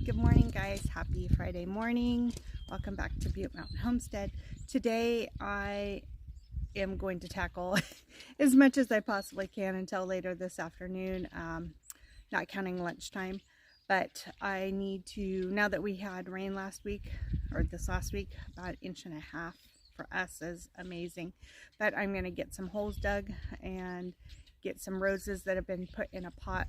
Good morning, guys. Happy Friday morning. Welcome back to Butte Mountain Homestead. Today I am going to tackle as much as I possibly can until later this afternoon, not counting lunchtime. But I need to, now that we had rain last week, or this last week, about 1.5 inches for us is amazing. But I'm going to get some holes dug and get some roses that have been put in a pot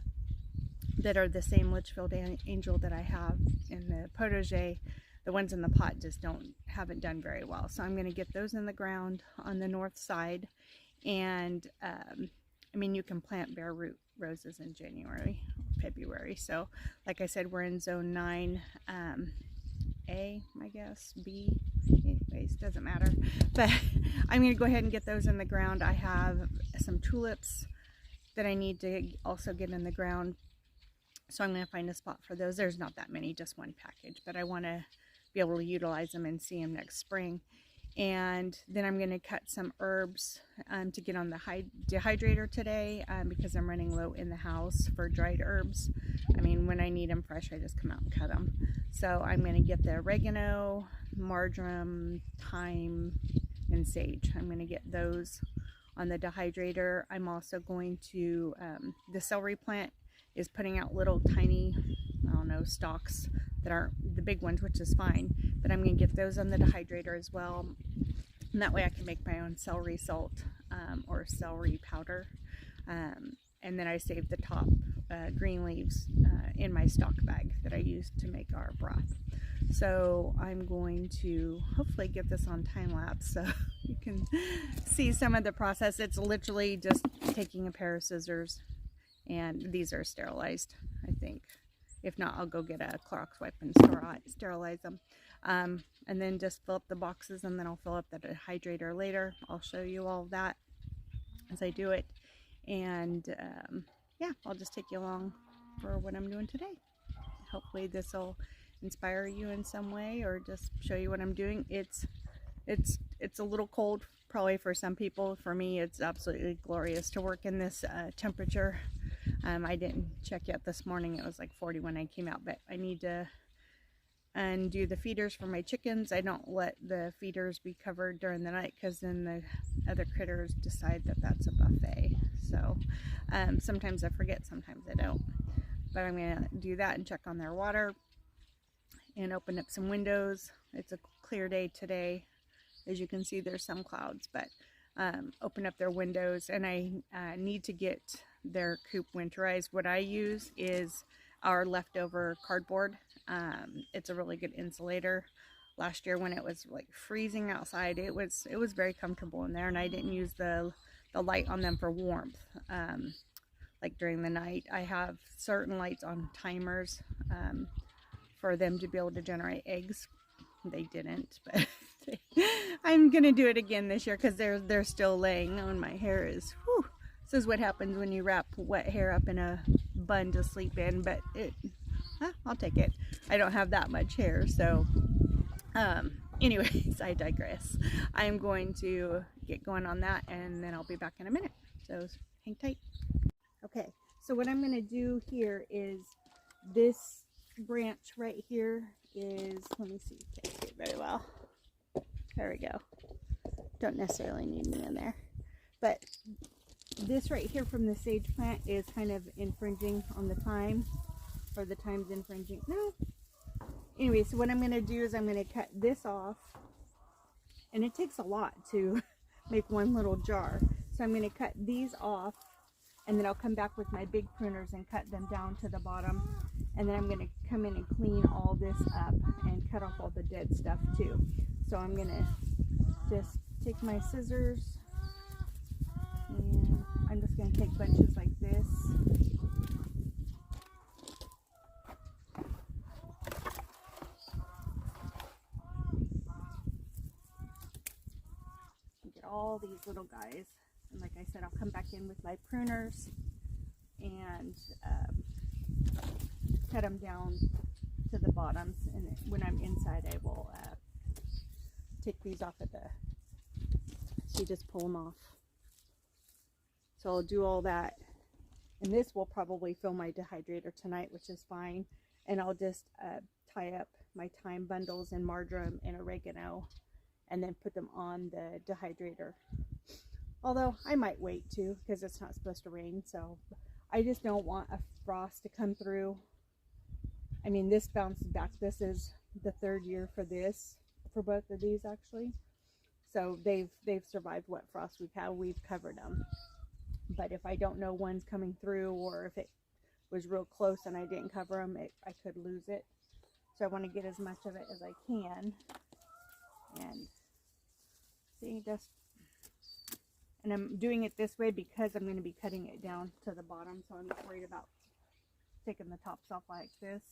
that are the same Litchfield Angel that I have in the potager. The ones in the pot just haven't done very well. So I'm going to get those in the ground on the north side. And I mean, you can plant bare root roses in January, February. So like I said, we're in zone 9, A, I guess, B, anyways, doesn't matter. But I'm going to go ahead and get those in the ground. I have some tulips that I need to also get in the ground. So I'm going to find a spot for those. There's not that many, just one package, but I want to be able to utilize them and see them next spring. And then I'm going to cut some herbs to get on the dehydrator today because I'm running low in the house for dried herbs. I mean, when I need them fresh, I just come out and cut them. So I'm going to get the oregano, marjoram, thyme, and sage. I'm going to get those on the dehydrator. I'm also going to, the celery plant is putting out little tiny, I don't know, stalks that aren't the big ones, which is fine, but I'm going to get those on the dehydrator as well, and that way I can make my own celery salt or celery powder. And then I save the top green leaves in my stock bag that I use to make our broth. So I'm going to hopefully get this on time lapse so you can see some of the process. It's literally just taking a pair of scissors, and these are sterilized, I think. If not, I'll go get a Clorox wipe and sterilize them. And then just fill up the boxes, and then I'll fill up the dehydrator later. I'll show you all of that as I do it. And yeah, I'll just take you along for what I'm doing today. Hopefully this will inspire you in some way, or just show you what I'm doing. It's a little cold probably for some people. For me, it's absolutely glorious to work in this temperature. I didn't check yet this morning. It was like 40 when I came out, but I need to undo the feeders for my chickens. I don't let the feeders be covered during the night because then the other critters decide that that's a buffet. So sometimes I forget, sometimes I don't. But I'm going to do that and check on their water and open up some windows. It's a clear day today. As you can see, there's some clouds, but open up their windows, and I need to get their coop winterized. What I use is our leftover cardboard. It's a really good insulator. Last year when it was like freezing outside, it was very comfortable in there, and I didn't use the light on them for warmth. Like during the night, I have certain lights on timers for them to be able to generate eggs. They didn't, but I'm gonna do it again this year because they're still laying. Oh, and my hair is, whew. This is what happens when you wrap wet hair up in a bun to sleep in, but I'll take it. I don't have that much hair, so anyways, I digress. I'm going to get going on that, and then I'll be back in a minute, so hang tight. Okay, so what I'm going to do here is this branch right here is, let me see, can't see it very well. There we go. Don't necessarily need me in there, but this right here from the sage plant is kind of infringing on the thyme, or the thyme's infringing. No. Anyway, so what I'm going to do is I'm going to cut this off, and it takes a lot to make one little jar. So I'm going to cut these off, and then I'll come back with my big pruners and cut them down to the bottom. And then I'm going to come in and clean all this up and cut off all the dead stuff too. So I'm going to just take my scissors, and I'm just going to take bunches like this. Get all these little guys. And like I said, I'll come back in with my pruners and cut them down to the bottoms. And when I'm inside, I will take these off at the, so you just pull them off. So I'll do all that, and this will probably fill my dehydrator tonight, which is fine. and I'll just tie up my thyme bundles and marjoram and oregano and then put them on the dehydrator. Although I might wait too, because it's not supposed to rain, so I just don't want a frost to come through. I mean, this bounced back. This is the third year for this, for both of these actually. So they've survived what frost we've had. We've covered them. But if I don't know one's coming through, or if it was real close and I didn't cover them, I could lose it. So I want to get as much of it as I can. And see, just, and I'm doing it this way because I'm going to be cutting it down to the bottom, so I'm not worried about taking the tops off like this.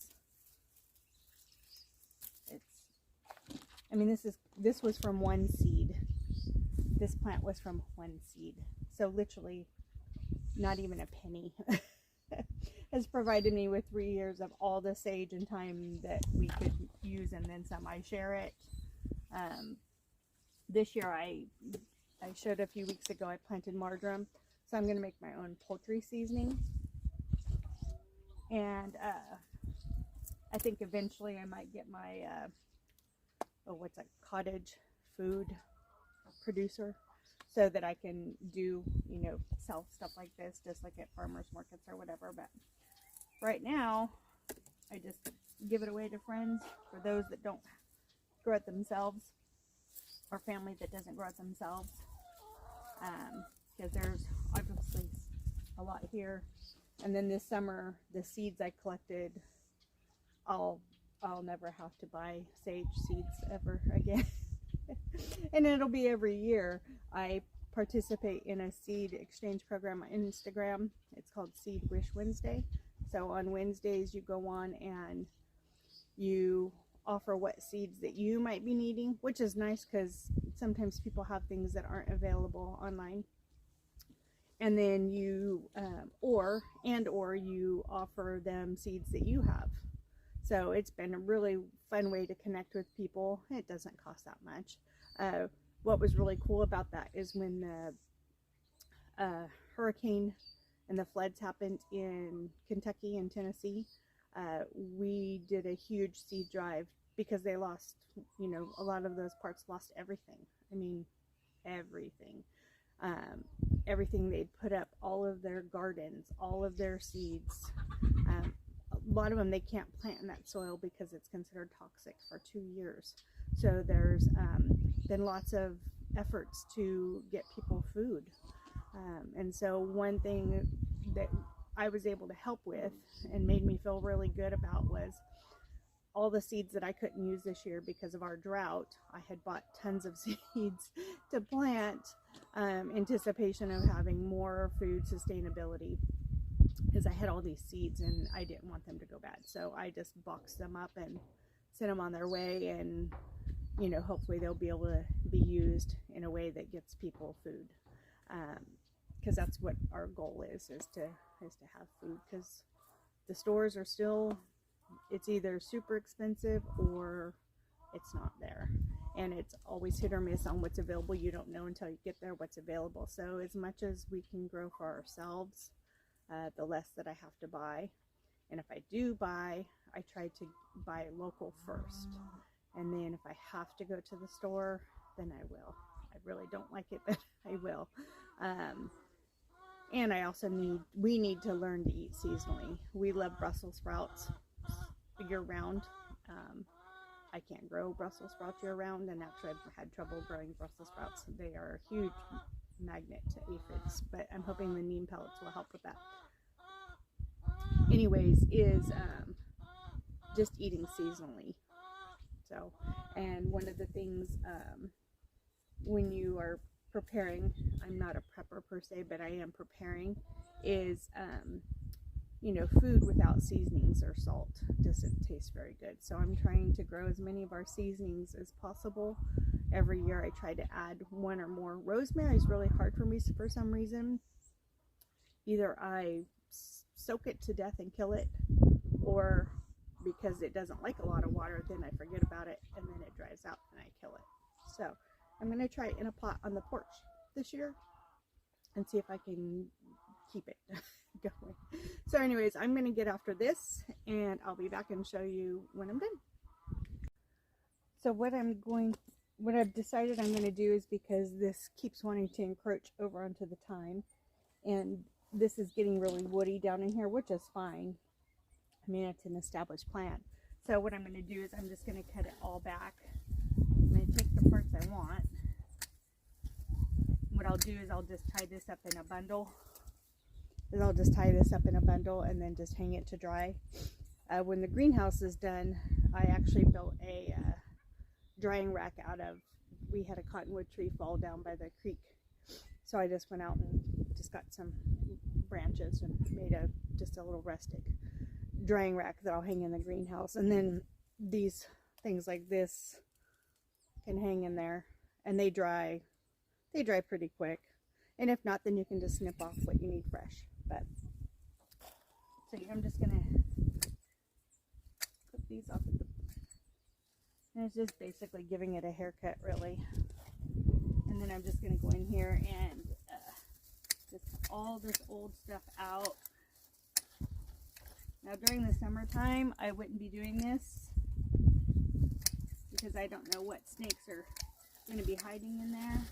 I mean, this was from one seed. This plant was from one seed. So literally not even a penny has provided me with 3 years of all the sage and thyme that we could use, and then some. I share it. This year I showed a few weeks ago I planted marjoram. So I'm going to make my own poultry seasoning. And I think eventually I might get my what's that, cottage food producer, so that I can do, you know, sell stuff like this just like at farmers markets or whatever. But right now I just give it away to friends, for those that don't grow it themselves, or family that doesn't grow it themselves, because there's obviously a lot here. And then this summer, the seeds I collected, I'll never have to buy sage seeds ever again. And it'll be every year. I participate in a seed exchange program on Instagram. It's called Seed Wish Wednesday. So on Wednesdays you go on and you offer what seeds that you might be needing, which is nice because sometimes people have things that aren't available online. And then you or you offer them seeds that you have. So it's been a really fun way to connect with people. It doesn't cost that much. What was really cool about that is when the hurricane and the floods happened in Kentucky and Tennessee, we did a huge seed drive because they lost, you know, a lot of those parts lost everything. I mean, everything. Everything they'd put up, all of their gardens, all of their seeds. A lot of them they can't plant in that soil because it's considered toxic for 2 years. So there's been lots of efforts to get people food. And so one thing that I was able to help with and made me feel really good about was all the seeds that I couldn't use this year because of our drought. I had bought tons of seeds to plant, anticipation of having more food sustainability, because I had all these seeds and I didn't want them to go bad. So I just boxed them up and sent them on their way, and you know, hopefully they'll be able to be used in a way that gets people food, because that's what our goal is to have food, because the stores are still, it's either super expensive or it's not there, and it's always hit or miss on what's available. You don't know until you get there what's available. So as much as we can grow for ourselves, the less that I have to buy. And if I do buy, I try to buy local first, and then if I have to go to the store, then I will. I really don't like it, but I will. And I also we need to learn to eat seasonally. We love Brussels sprouts year round. I can't grow Brussels sprouts year round, and actually I've had trouble growing Brussels sprouts. They are a huge magnet to aphids, but I'm hoping the neem pellets will help with that. Anyways, is just eating seasonally. So, and one of the things when you are preparing, I'm not a prepper per se, but I am preparing, is you know, food without seasonings or salt doesn't taste very good. So I'm trying to grow as many of our seasonings as possible. Every year I try to add one or more. Rosemary is really hard for me for some reason. Either I soak it to death and kill it, or because it doesn't like a lot of water, then I forget about it and then it dries out and I kill it. So I'm going to try it in a pot on the porch this year and see if I can keep it. going. So anyways, I'm going to get after this and I'll be back and show you when I'm done. So what I've decided I'm going to do is, because this keeps wanting to encroach over onto the thyme, and this is getting really woody down in here, which is fine. I mean, it's an established plant. So what I'm going to do is I'm just going to cut it all back. I'm going to take the parts I want. What I'll do is I'll just tie this up in a bundle. And then just hang it to dry. When the greenhouse is done, I actually built a drying rack out of, we had a cottonwood tree fall down by the creek. So I just went out and just got some branches and made just a little rustic drying rack that I'll hang in the greenhouse. And then these things like this can hang in there, and they dry pretty quick. And if not, then you can just snip off what you need fresh. But so I'm just gonna put these off at the, and it's just basically giving it a haircut, really. And then I'm just gonna go in here and just cut all this old stuff out. Now during the summertime, I wouldn't be doing this because I don't know what snakes are going to be hiding in there.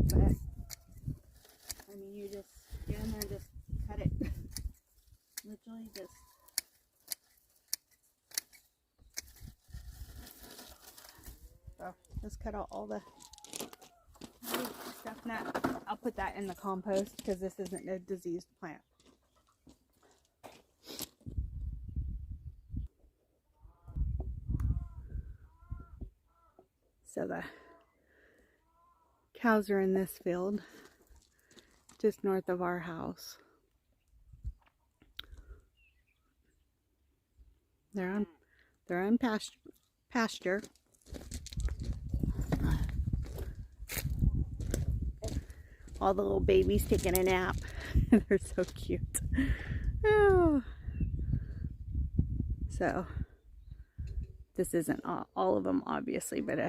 But I mean, you just get in there and just cut it. Literally just. So just cut out all the stuff. Now I'll put that in the compost because this isn't a diseased plant. So the cows are in this field just north of our house. They're on pasture. All the little babies taking a nap. They're so cute. Oh. So this isn't all of them, obviously, but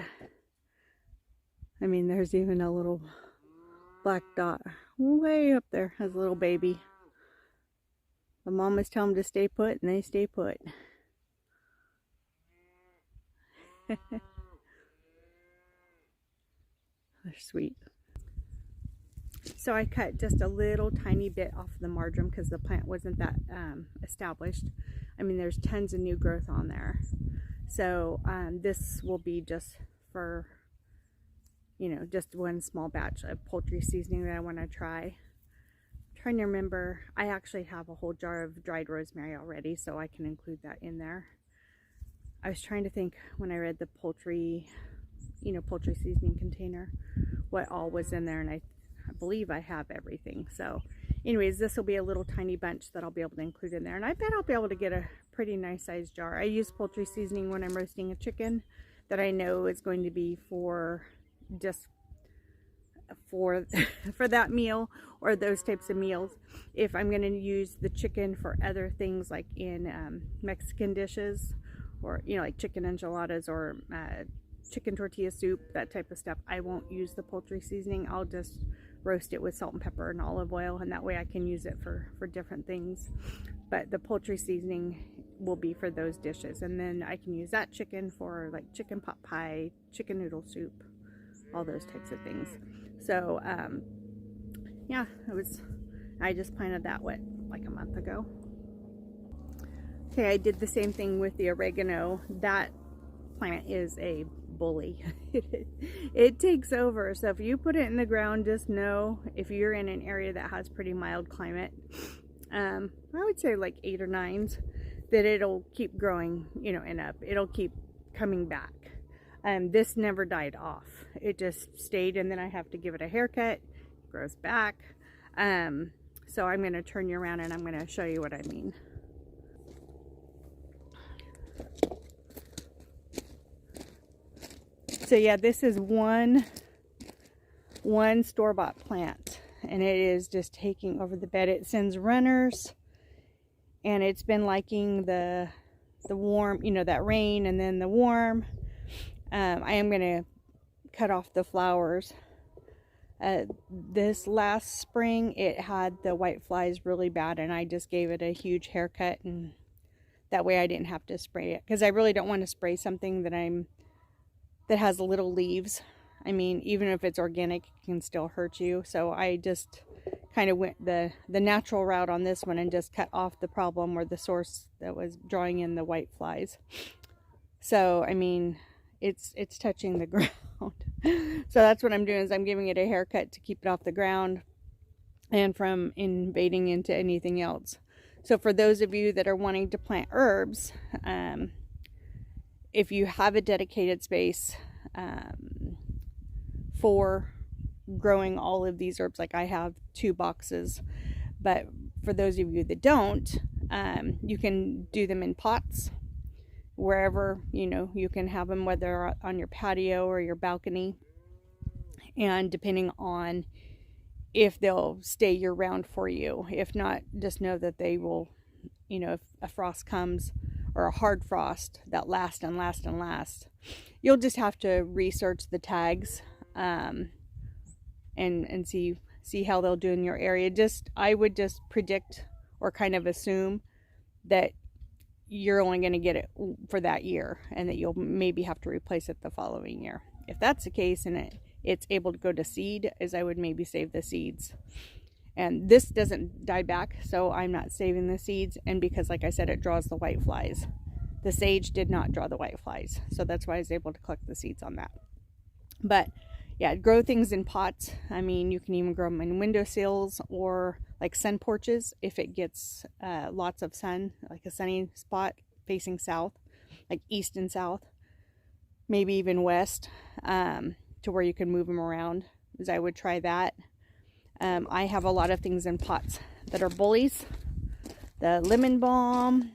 I mean, there's even a little black dot way up there as a little baby. The mamas tell them to stay put, and they stay put. They're sweet. So I cut just a little tiny bit off the margin because the plant wasn't that established. I mean, there's tons of new growth on there. So this will be just for, you know, just one small batch of poultry seasoning that I want to try. I'm trying to remember, I actually have a whole jar of dried rosemary already, so I can include that in there. I was trying to think when I read the poultry, you know, poultry seasoning container, what all was in there, and I believe I have everything. So anyways, this will be a little tiny bunch that I'll be able to include in there, and I bet I'll be able to get a pretty nice sized jar. I use poultry seasoning when I'm roasting a chicken that I know is going to be for just for that meal or those types of meals. If I'm going to use the chicken for other things like in Mexican dishes, or you know, like chicken enchiladas or chicken tortilla soup, that type of stuff, I won't use the poultry seasoning. I'll just roast it with salt and pepper and olive oil, and that way I can use it for different things. But the poultry seasoning will be for those dishes, and then I can use that chicken for like chicken pot pie, chicken noodle soup, all those types of things. So yeah, I just planted that like a month ago. Okay, I did the same thing with the oregano. That plant is a bully. It takes over. So if you put it in the ground, just know, if you're in an area that has pretty mild climate, I would say like 8 or 9s, that it'll keep growing, you know, and up. It'll keep coming back. This never died off. It just stayed, and then I have to give it a haircut. It grows back. So I'm going to turn you around and I'm going to show you what I mean. So yeah, this is one store-bought plant, and it is just taking over the bed. It sends runners, and it's been liking the warm, you know, that rain and then the warm. I am going to cut off the flowers This last spring it had the white flies really bad, and I just gave it a huge haircut, and that way I didn't have to spray it, because I really don't want to spray something that has little leaves. I mean, even if it's organic, it can still hurt you. So I just kind of went the natural route on this one and just cut off the problem, or the source that was drawing in the white flies. So I mean, it's touching the ground. So that's what I'm doing, is I'm giving it a haircut to keep it off the ground and from invading into anything else. So for those of you that are wanting to plant herbs, if you have a dedicated space for growing all of these herbs, like I have 2 boxes, but for those of you that don't, you can do them in pots wherever, you know, you can have them, whether on your patio or your balcony, and depending on if they'll stay year round for you. If not, just know that they will, you know, if a frost comes, or a hard frost that lasts and lasts and lasts, you'll just have to research the tags and see how they'll do in your area. I would just predict, or kind of assume, that you're only going to get it for that year, and that you'll maybe have to replace it the following year. If that's the case, and it's able to go to seed, as I would maybe save the seeds. And this doesn't die back, so I'm not saving the seeds. And because, like I said, it draws the white flies. The sage did not draw the white flies, so that's why I was able to collect the seeds on that. But yeah, grow things in pots. I mean, you can even grow them in windowsills, or like sun porches if it gets lots of sun, like a sunny spot facing south, like east and south, maybe even west, to where you can move them around, as I would try that. I have a lot of things in pots that are bullies. The lemon balm,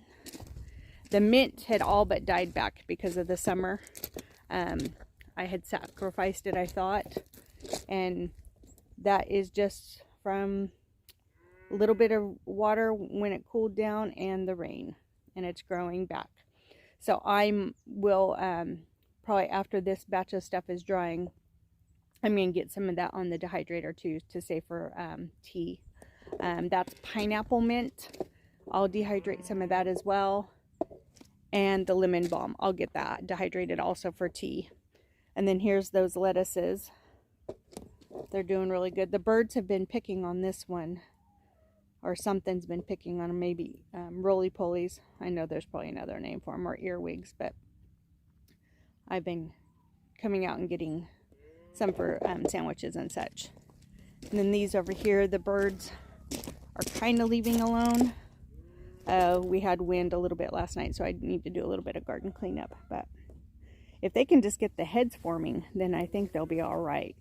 the mint had all but died back because of the summer. I had sacrificed it, I thought, and that is just from a little bit of water when it cooled down and the rain, and it's growing back. So I will probably, after this batch of stuff is drying, I'm going to get some of that on the dehydrator too, to save for tea. That's pineapple mint. I'll dehydrate some of that as well. And the lemon balm, I'll get that dehydrated also for tea. And then here's those lettuces. They're doing really good. The birds have been picking on this one, or something's been picking on them, maybe roly-polies. I know there's probably another name for them, or earwigs, but I've been coming out and getting some for sandwiches and such. And then these over here, the birds are kind of leaving alone. We had wind a little bit last night, so I need to do a little bit of garden cleanup. But if they can just get the heads forming, then I think they'll be all right.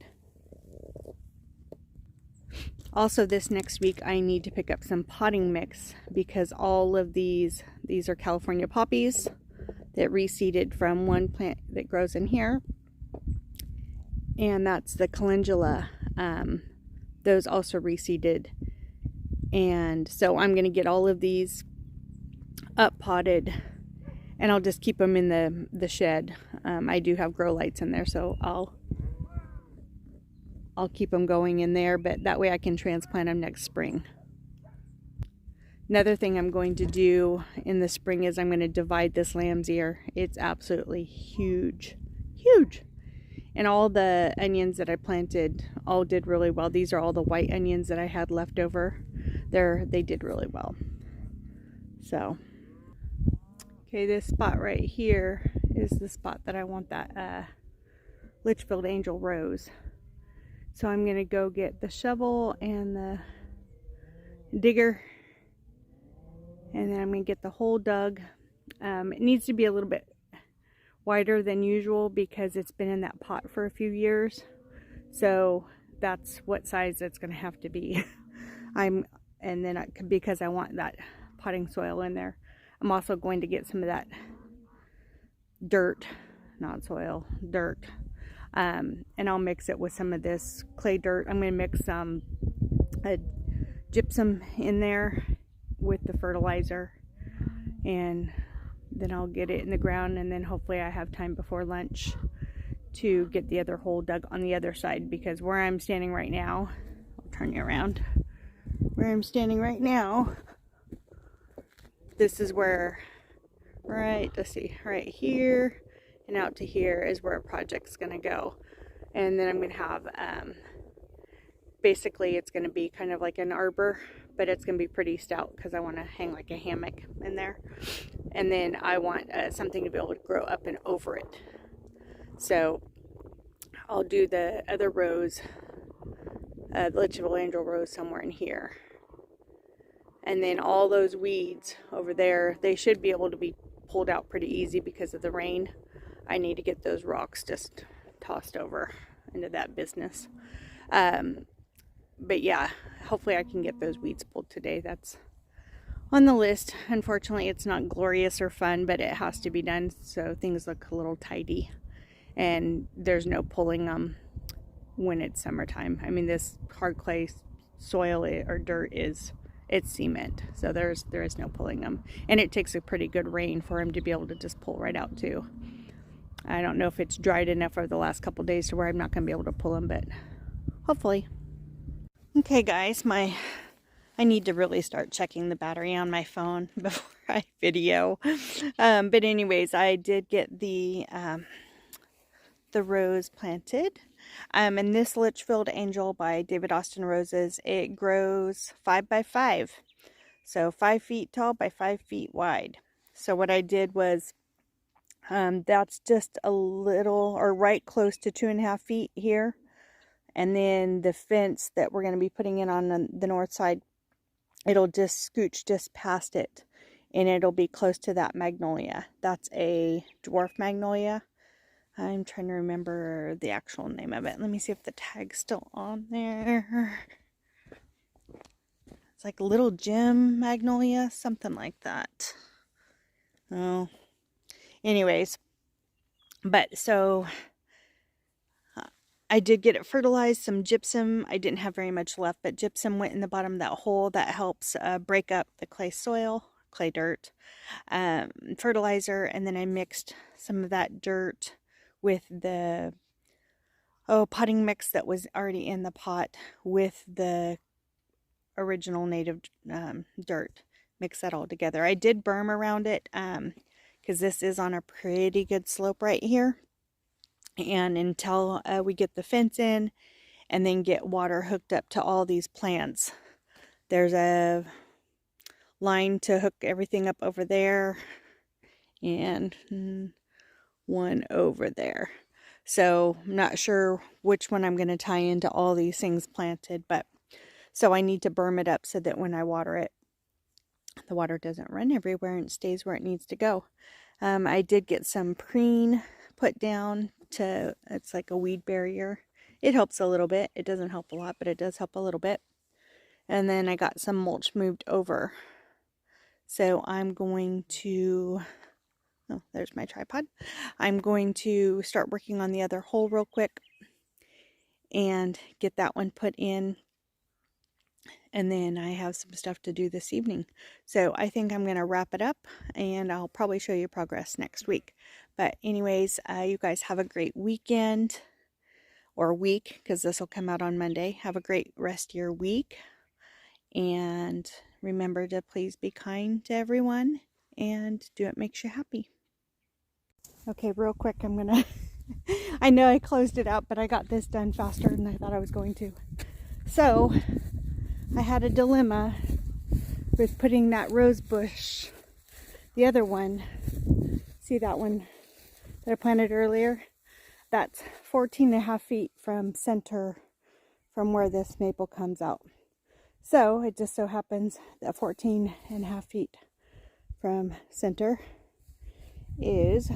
Also, this next week, I need to pick up some potting mix, because all of these are California poppies that reseeded from one plant that grows in here. And that's the calendula. Those also reseeded. And so I'm going to get all of these up potted, and I'll just keep them in the shed. I do have grow lights in there, so I'll keep them going in there, but that way I can transplant them next spring. Another thing I'm going to do in the spring is I'm going to divide this lamb's ear. It's absolutely huge, huge. And all the onions that I planted all did really well. These are all the white onions that I had left over. They did really well. So, okay, this spot right here is the spot that I want that Litchfield Angel Rose. So I'm going to go get the shovel and the digger, and then I'm going to get the hole dug. It needs to be a little bit wider than usual because it's been in that pot for a few years. So that's what size it's going to have to be. Because I want that potting soil in there. I'm also going to get some of that dirt, not soil, dirt. And I'll mix it with some of this clay dirt. I'm going to mix some gypsum in there with the fertilizer, and then I'll get it in the ground, and then hopefully I have time before lunch to get the other hole dug on the other side, because where I'm standing right now, I'll turn you around, where I'm standing right now, this is where, right, let's see, right here and out to here is where a project's going to go. And then I'm going to have, basically it's going to be kind of like an arbor, but it's going to be pretty stout because I want to hang like a hammock in there. And then I want something to be able to grow up and over it. So I'll do the other rows, the Litchfield Angel rose somewhere in here. And then all those weeds over there, they should be able to be pulled out pretty easy because of the rain. I need to get those rocks just tossed over into that business. But yeah, hopefully I can get those weeds pulled today. That's on the list. Unfortunately, it's not glorious or fun, but it has to be done so things look a little tidy. And there's no pulling them when it's summertime. I mean, this hard clay soil or dirt it's cement, so there is no pulling them. And it takes a pretty good rain for them to be able to just pull right out too. I don't know if it's dried enough over the last couple days to where I'm not going to be able to pull them, but hopefully. Okay guys, I need to really start checking the battery on my phone before I video. But anyways, I did get the rose planted. And this Litchfield Angel by David Austin Roses, it grows 5 by 5. So 5 feet tall by 5 feet wide. So what I did was, that's just a little, or right close to 2.5 feet here. And then the fence that we're going to be putting in on the north side, it'll just scooch just past it. And it'll be close to that magnolia. That's a dwarf magnolia. I'm trying to remember the actual name of it. Let me see if the tag's still on there. It's like Little Jim Magnolia, something like that. Oh, anyways, but so I did get it fertilized, some gypsum. I didn't have very much left, but gypsum went in the bottom of that hole. That helps break up the clay soil, clay dirt, fertilizer, and then I mixed some of that dirt with the potting mix that was already in the pot with the original native dirt. Mix that all together. I did berm around it because this is on a pretty good slope right here. And until we get the fence in and then get water hooked up to all these plants, there's a line to hook everything up over there and one over there. So I'm not sure which one I'm going to tie into all these things planted, but so I need to berm it up so that when I water it, the water doesn't run everywhere and it stays where it needs to go. I did get some preen put down to, it's like a weed barrier. It helps a little bit. It doesn't help a lot, but it does help a little bit. And then I got some mulch moved over. So I'm going to, oh, there's my tripod. I'm going to start working on the other hole real quick and get that one put in. And then I have some stuff to do this evening. So I think I'm going to wrap it up and I'll probably show you progress next week. But anyways, you guys have a great weekend or week, because this will come out on Monday. Have a great rest of your week. And remember to please be kind to everyone and do what makes you happy. Okay, real quick, I'm going to, I know I closed it out, but I got this done faster than I thought I was going to. So I had a dilemma with putting that rose bush, the other one, see that one that I planted earlier? That's 14.5 feet from center, from where this maple comes out. So it just so happens that 14.5 feet from center is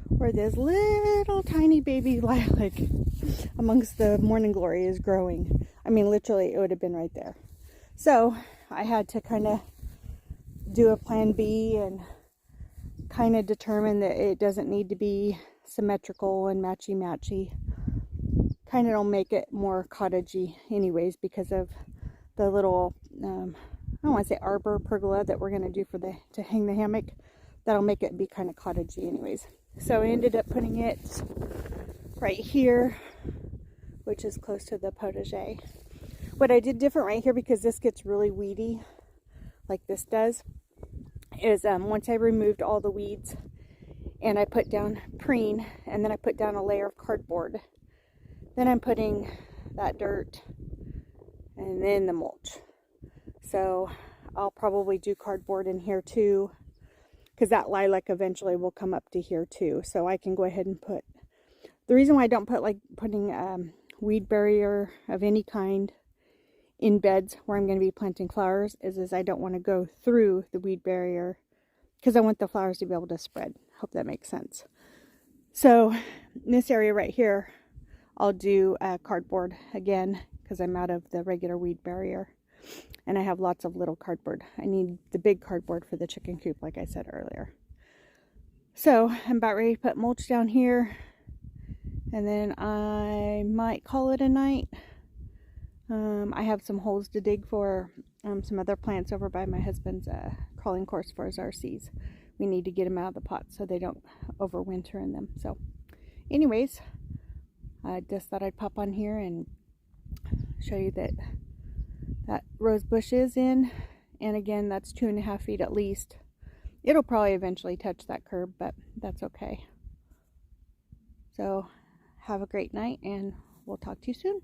where this little tiny baby lilac amongst the morning glory is growing. I mean, literally, it would have been right there. So I had to kind of do a plan B and kind of determine that it doesn't need to be symmetrical and matchy-matchy. Kind of don't make it more cottagey anyways because of the little, I don't want to say arbor pergola that we're going to do for to hang the hammock. That'll make it be kind of cottagey anyways. So I ended up putting it right here, which is close to the potager. What I did different right here, because this gets really weedy, like this does, is once I removed all the weeds and I put down preen, and then I put down a layer of cardboard, then I'm putting that dirt and then the mulch. So I'll probably do cardboard in here too, because that lilac eventually will come up to here too. So I can go ahead and put, the reason why I don't put like putting weed barrier of any kind in beds where I'm going to be planting flowers is I don't want to go through the weed barrier, because I want the flowers to be able to spread. Hope that makes sense. So in this area right here, I'll do cardboard again, because I'm out of the regular weed barrier. And I have lots of little cardboard. I need the big cardboard for the chicken coop, like I said earlier. So I'm about ready to put mulch down here. And then I might call it a night. I have some holes to dig for some other plants over by my husband's crawling course for his RCs. We need to get them out of the pot so they don't overwinter in them. So anyways, I just thought I'd pop on here and show you that rose bush is in. And again, that's 2.5 feet at least. It'll probably eventually touch that curb, but that's okay. So have a great night, and we'll talk to you soon.